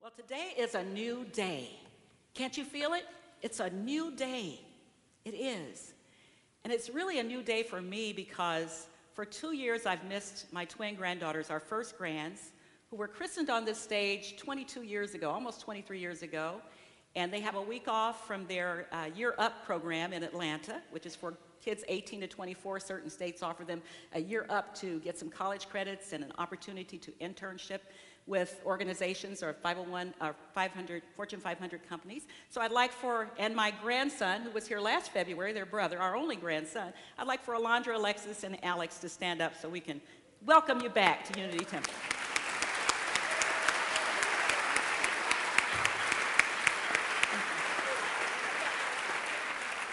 Well, today is a new day. Can't you feel it? It's a new day. It is. And it's really a new day for me because for 2 years I've missed my twin granddaughters, our first grands, who were christened on this stage 22 years ago, almost 23 years ago. And they have a week off from their Year Up program in Atlanta, which is for kids 18 to 24. Certain states offer them a year up to get some college credits and an opportunity to internship with organizations or 501 or 500 Fortune 500 companies. So I'd like and my grandson, who was here last February, their brother, our only grandson, I'd like for Alondra, Alexis, and Alex to stand up so we can welcome you back to Unity Temple.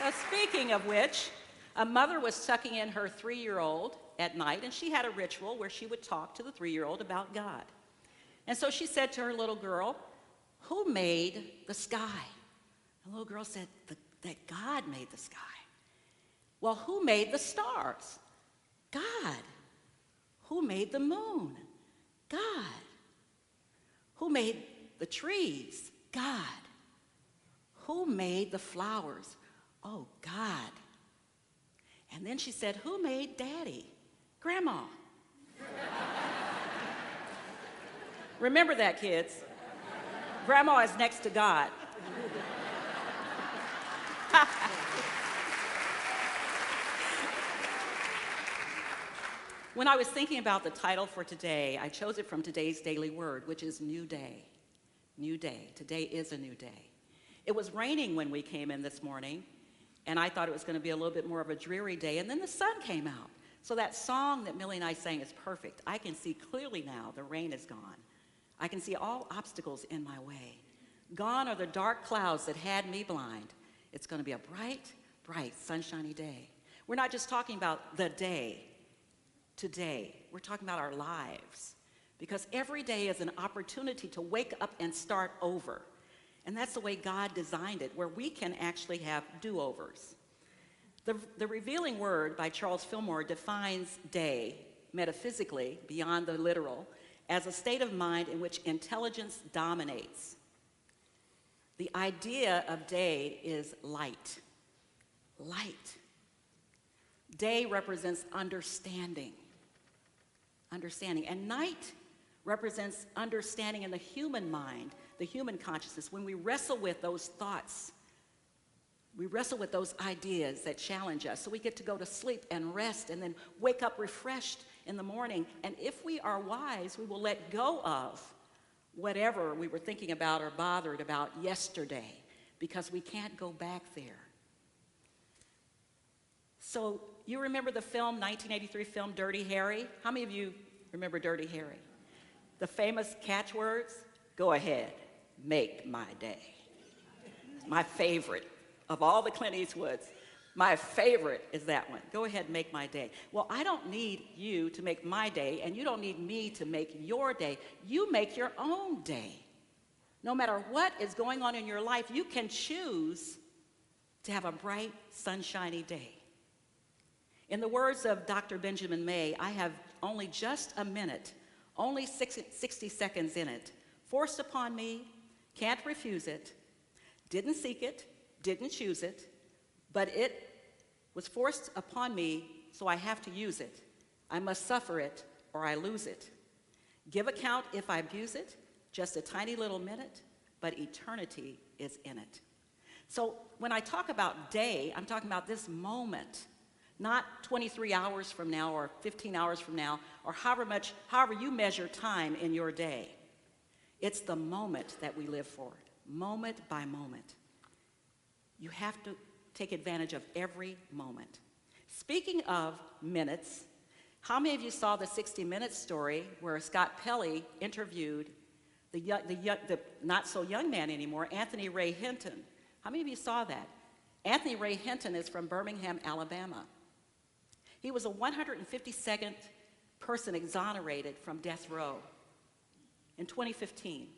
So speaking of which, a mother was tucking in her 3-year-old at night, and she had a ritual where she would talk to the 3-year-old about God. And so she said to her little girl, "Who made the sky?" The little girl said, that God made the sky. "Well, who made the stars?" "God." "Who made the moon?" "God." "Who made the trees?" "God." "Who made the flowers?" "Oh, God." And then she said, "Who made Daddy?" "Grandma." Remember that, kids. Grandma is next to God. When I was thinking about the title for today, I chose it from today's daily word, which is new day. New day. Today is a new day. It was raining when we came in this morning, and I thought it was going to be a little bit more of a dreary day, and then the sun came out. So that song that Millie and I sang is perfect. I can see clearly now the rain is gone. I can see all obstacles in my way. Gone are the dark clouds that had me blind. It's going to be a bright, bright, sunshiny day. We're not just talking about the day, today. We're talking about our lives. Because every day is an opportunity to wake up and start over. And that's the way God designed it, where we can actually have do-overs. The Revealing Word by Charles Fillmore defines day, metaphysically, beyond the literal, as a state of mind in which intelligence dominates. The idea of day is light. Light. Day represents understanding. Understanding. And night represents understanding in the human mind, the human consciousness. When we wrestle with those thoughts, we wrestle with those ideas that challenge us. So we get to go to sleep and rest and then wake up refreshed in the morning. And if we are wise, we will let go of whatever we were thinking about or bothered about yesterday, because we can't go back there. So you remember the film, 1983 film, Dirty Harry? How many of you remember Dirty Harry? The famous catchwords, "Go ahead, make my day." My favorite of all the Clint Eastwoods, my favorite is that one. "Go ahead, make my day." Well, I don't need you to make my day, and you don't need me to make your day. You make your own day. No matter what is going on in your life, you can choose to have a bright, sunshiny day. In the words of Dr. Benjamin May, I have only just a minute, only 60 seconds in it. Forced upon me, can't refuse it, didn't seek it, didn't choose it, but it was forced upon me, so I have to use it. I must suffer it, or I lose it. Give account if I abuse it, just a tiny little minute, but eternity is in it. So when I talk about day, I'm talking about this moment, not 23 hours from now or 15 hours from now, or however you measure time in your day. It's the moment that we live for, moment by moment. You have to take advantage of every moment. Speaking of minutes, how many of you saw the 60 Minutes story where Scott Pelley interviewed the not so young man anymore, Anthony Ray Hinton? How many of you saw that? Anthony Ray Hinton is from Birmingham, Alabama. He was a 152nd person exonerated from death row in 2015.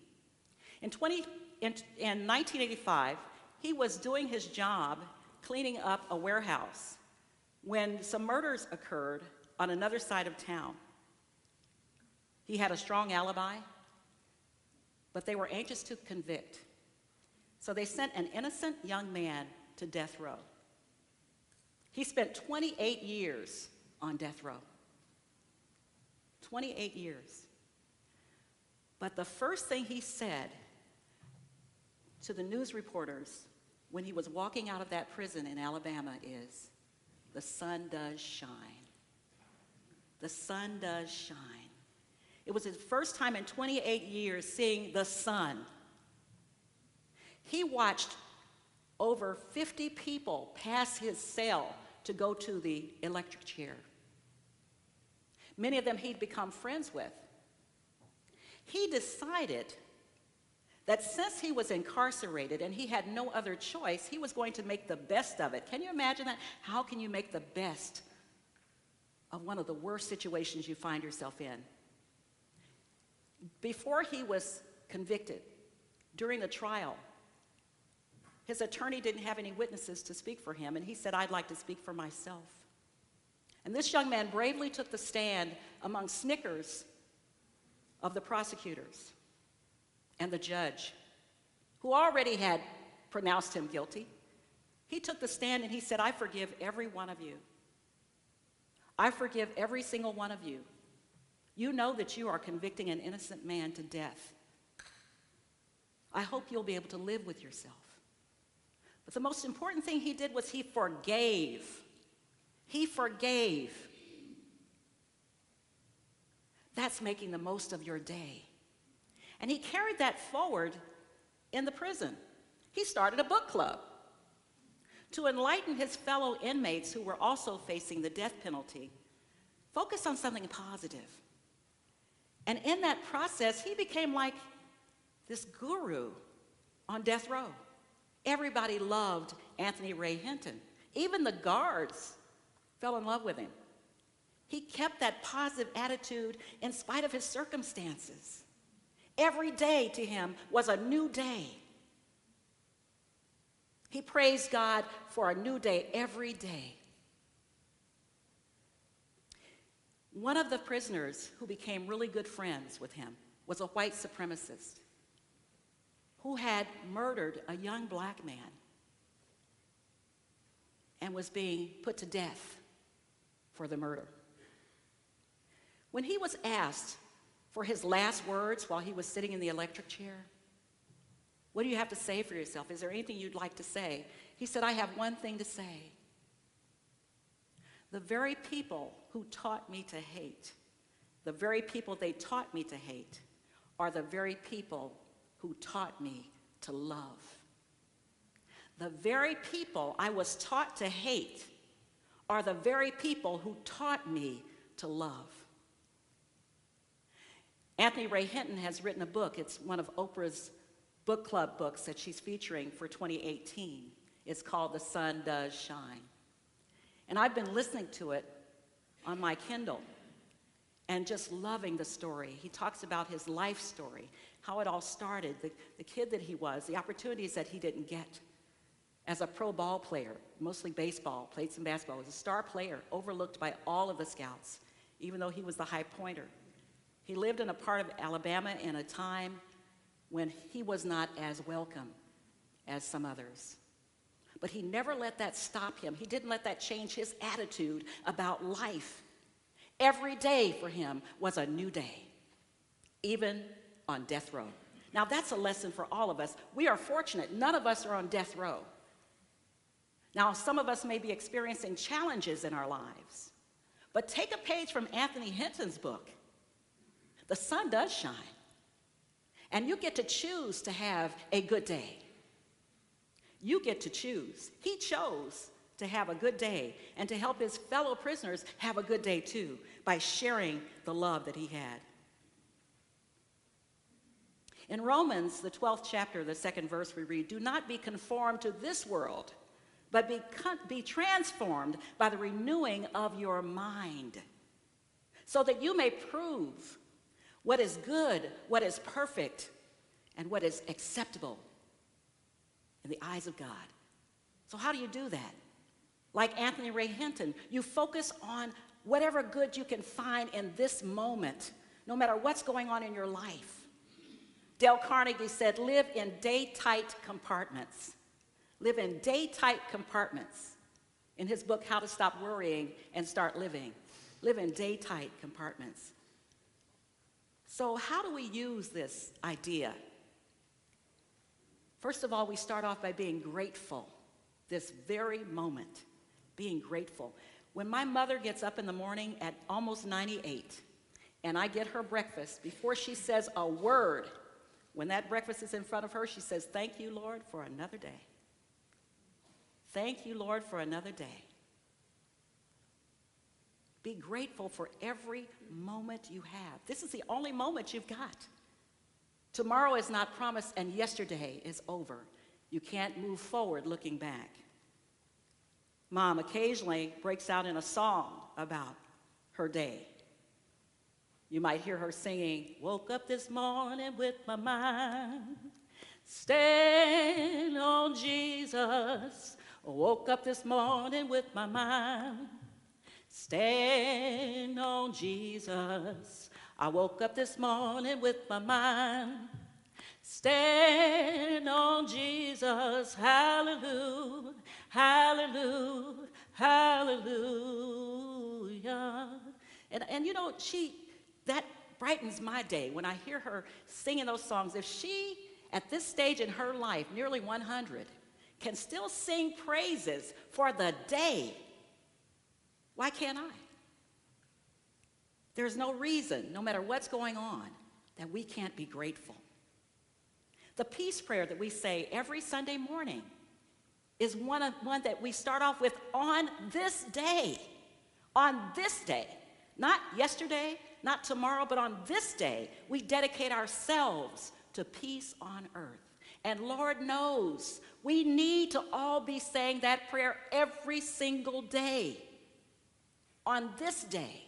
In 1985, he was doing his job cleaning up a warehouse when some murders occurred on another side of town. He had a strong alibi. but they were anxious to convict. So they sent an innocent young man to death row. He spent 28 years on death row. 28 years. But the first thing he said to the news reporters when he was walking out of that prison in Alabama is, "The sun does shine. The sun does shine." It was his first time in 28 years seeing the sun. He watched over 50 people pass his cell to go to the electric chair. Many of them he'd become friends with. He decided that since he was incarcerated and he had no other choice, he was going to make the best of it. Can you imagine that? How can you make the best of one of the worst situations you find yourself in? Before he was convicted, during the trial, his attorney didn't have any witnesses to speak for him, and he said, "I'd like to speak for myself." And this young man bravely took the stand among snickers of the prosecutors and the judge, who already had pronounced him guilty. He took the stand and he said, "I forgive every one of you. I forgive every single one of you. You know that you are convicting an innocent man to death. I hope you'll be able to live with yourself." But the most important thing he did was he forgave. He forgave. That's making the most of your day. And he carried that forward in the prison. He started a book club to enlighten his fellow inmates who were also facing the death penalty. Focus on something positive. And in that process, he became like this guru on death row. Everybody loved Anthony Ray Hinton. Even the guards fell in love with him. He kept that positive attitude in spite of his circumstances. Every day to him was a new day. He praised God for a new day every day. One of the prisoners who became really good friends with him was a white supremacist who had murdered a young black man and was being put to death for the murder. When he was asked for his last words while he was sitting in the electric chair, "What do you have to say for yourself? Is there anything you'd like to say?" He said, "I have one thing to say. The very people who taught me to hate, the very people they taught me to hate, are the very people who taught me to love. The very people I was taught to hate are the very people who taught me to love." Anthony Ray Hinton has written a book. It's one of Oprah's book club books that she's featuring for 2018. It's called "The Sun Does Shine." And I've been listening to it on my Kindle and just loving the story. He talks about his life story, how it all started, the kid that he was, the opportunities that he didn't get as a pro ball player, mostly baseball, played some basketball, was a star player, overlooked by all of the scouts, even though he was the high pointer. He lived in a part of Alabama in a time when he was not as welcome as some others. But he never let that stop him. He didn't let that change his attitude about life. Every day for him was a new day, even on death row. Now that's a lesson for all of us. We are fortunate. None of us are on death row. Now some of us may be experiencing challenges in our lives, but take a page from Anthony Hinton's book. The sun does shine, and you get to choose to have a good day. You get to choose. He chose to have a good day and to help his fellow prisoners have a good day too by sharing the love that he had. In Romans, the 12th chapter, the 2nd verse, we read, "Do not be conformed to this world, but be transformed by the renewing of your mind, so that you may prove what is good, what is perfect, and what is acceptable in the eyes of God." So how do you do that? Like Anthony Ray Hinton, you focus on whatever good you can find in this moment, no matter what's going on in your life. Dale Carnegie said, live in day-tight compartments. Live in day-tight compartments. In his book, How to Stop Worrying and Start Living. Live in day-tight compartments. So how do we use this idea? First of all, we start off by being grateful. This very moment, being grateful. When my mother gets up in the morning at almost 98, and I get her breakfast, before she says a word, when that breakfast is in front of her, she says, thank you, Lord, for another day. Thank you, Lord, for another day. Be grateful for every moment you have. This is the only moment you've got. Tomorrow is not promised, and yesterday is over. You can't move forward looking back. Mom occasionally breaks out in a song about her day. You might hear her singing, woke up this morning with my mind staying on Jesus. Woke up this morning with my mind staying on Jesus. I woke up this morning with my mind staying on Jesus. Hallelujah, hallelujah, hallelujah. And you know, that brightens my day when I hear her singing those songs. If she, at this stage in her life, nearly 100, can still sing praises for the day, why can't I? There's no reason, no matter what's going on, that we can't be grateful. The peace prayer that we say every Sunday morning is one that we start off with on this day. On this day. Not yesterday, not tomorrow, but on this day, we dedicate ourselves to peace on earth. And Lord knows we need to all be saying that prayer every single day. On this day,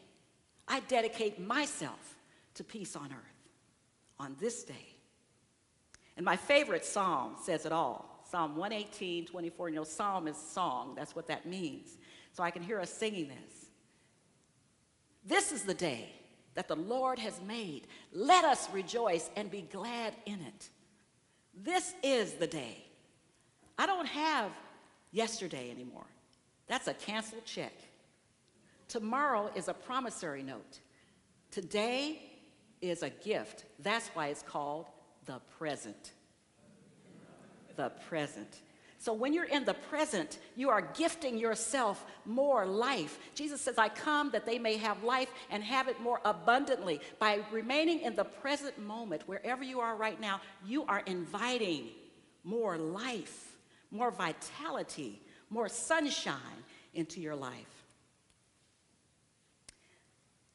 I dedicate myself to peace on earth. On this day. And my favorite psalm says it all. Psalm 118:24. You know, psalm is song. That's what that means. So I can hear us singing this. This is the day that the Lord has made. Let us rejoice and be glad in it. This is the day. I don't have yesterday anymore. That's a canceled check. Tomorrow is a promissory note. Today is a gift. That's why it's called the present. The present. So when you're in the present, you are gifting yourself more life. Jesus says, I come that they may have life and have it more abundantly. By remaining in the present moment, wherever you are right now, you are inviting more life, more vitality, more sunshine into your life.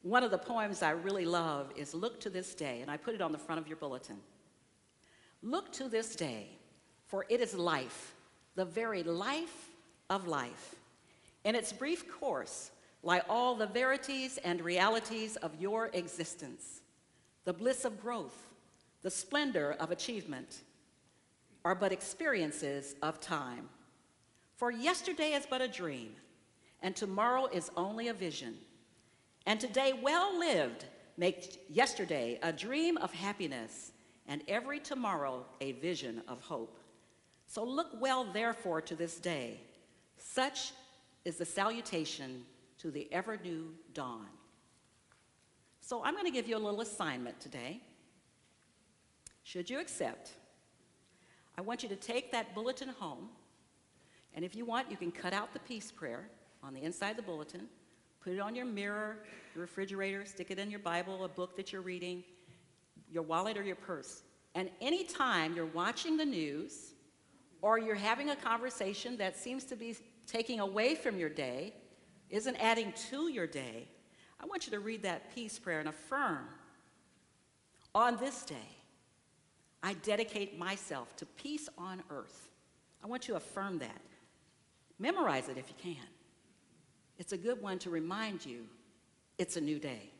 One of the poems I really love is Look to This Day, and I put it on the front of your bulletin. Look to this day, for it is life, the very life of life. In its brief course lie all the verities and realities of your existence. The bliss of growth, the splendor of achievement, are but experiences of time. For yesterday is but a dream, and tomorrow is only a vision. And today well lived makes yesterday a dream of happiness, and every tomorrow a vision of hope. So look well, therefore, to this day. Such is the salutation to the ever-new dawn. So I'm going to give you a little assignment today. Should you accept, I want you to take that bulletin home, and if you want, you can cut out the peace prayer on the inside of the bulletin, put it on your mirror, your refrigerator, stick it in your Bible, a book that you're reading, your wallet or your purse. And anytime you're watching the news, or you're having a conversation that seems to be taking away from your day, isn't adding to your day, I want you to read that peace prayer and affirm, on this day, I dedicate myself to peace on earth. I want you to affirm that. Memorize it if you can. It's a good one to remind you it's a new day.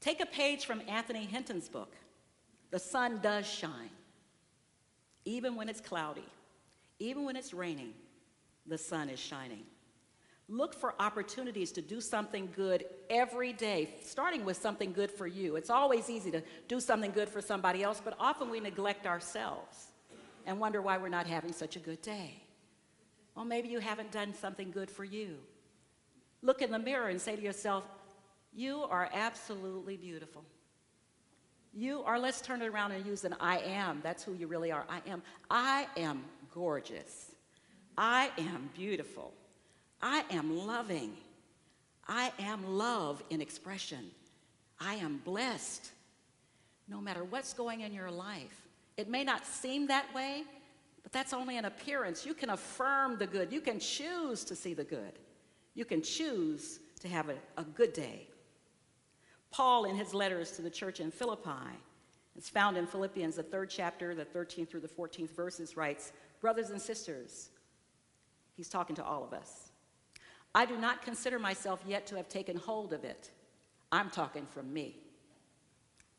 Take a page from Anthony Hinton's book, The Sun Does Shine. Even when it's cloudy, even when it's raining, the sun is shining. Look for opportunities to do something good every day, starting with something good for you. It's always easy to do something good for somebody else, but often we neglect ourselves and wonder why we're not having such a good day. Well, maybe you haven't done something good for you. Look in the mirror and say to yourself, you are absolutely beautiful. You are, let's turn it around and use an I am. That's who you really are. I am gorgeous. I am beautiful. I am loving. I am love in expression. I am blessed. No matter what's going in your life, it may not seem that way, but that's only an appearance. You can affirm the good. You can choose to see the good. You can choose to have a good day. Paul, in his letters to the church in Philippi, it's found in Philippians, the 3rd chapter, the 13th through the 14th verses, writes, brothers and sisters, he's talking to all of us. I do not consider myself yet to have taken hold of it. I'm talking from me.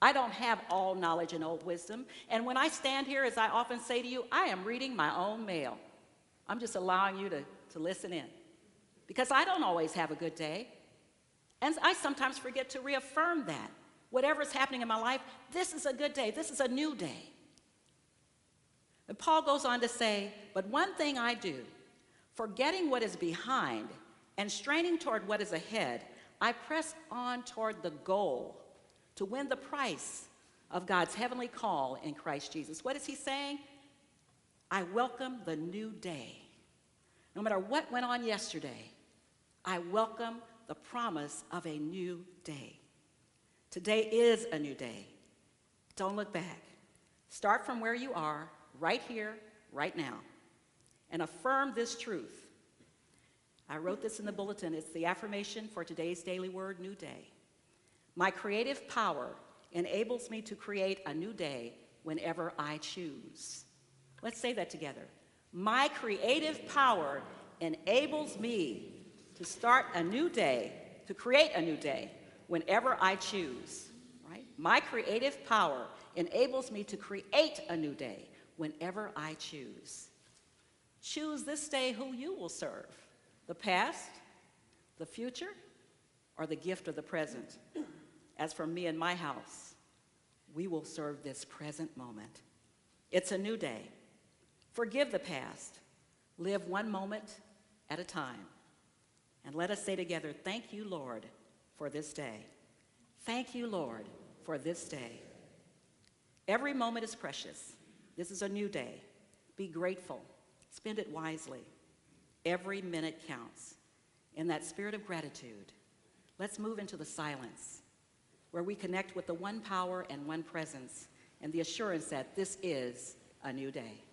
I don't have all knowledge and all wisdom. And when I stand here, as I often say to you, I am reading my own mail. I'm just allowing you to listen in. Because I don't always have a good day. And I sometimes forget to reaffirm that. Whatever's happening in my life, this is a good day. This is a new day. And Paul goes on to say, but one thing I do, forgetting what is behind and straining toward what is ahead, I press on toward the goal to win the prize of God's heavenly call in Christ Jesus. What is he saying? I welcome the new day. No matter what went on yesterday, I welcome the promise of a new day. Today is a new day. Don't look back. Start from where you are, right here, right now, and affirm this truth. I wrote this in the bulletin. It's the affirmation for today's daily word, new day. My creative power enables me to create a new day whenever I choose. Let's say that together. My creative power enables me to start a new day, to create a new day whenever I choose. Right? My creative power enables me to create a new day whenever I choose. Choose this day who you will serve. The past, the future, or the gift of the present. As for me and my house, we will serve this present moment. It's a new day. Forgive the past. Live one moment at a time. And let us say together, thank you, Lord, for this day. Thank you, Lord, for this day. Every moment is precious. This is a new day. Be grateful. Spend it wisely. Every minute counts. In that spirit of gratitude, let's move into the silence where we connect with the one power and one presence and the assurance that this is a new day.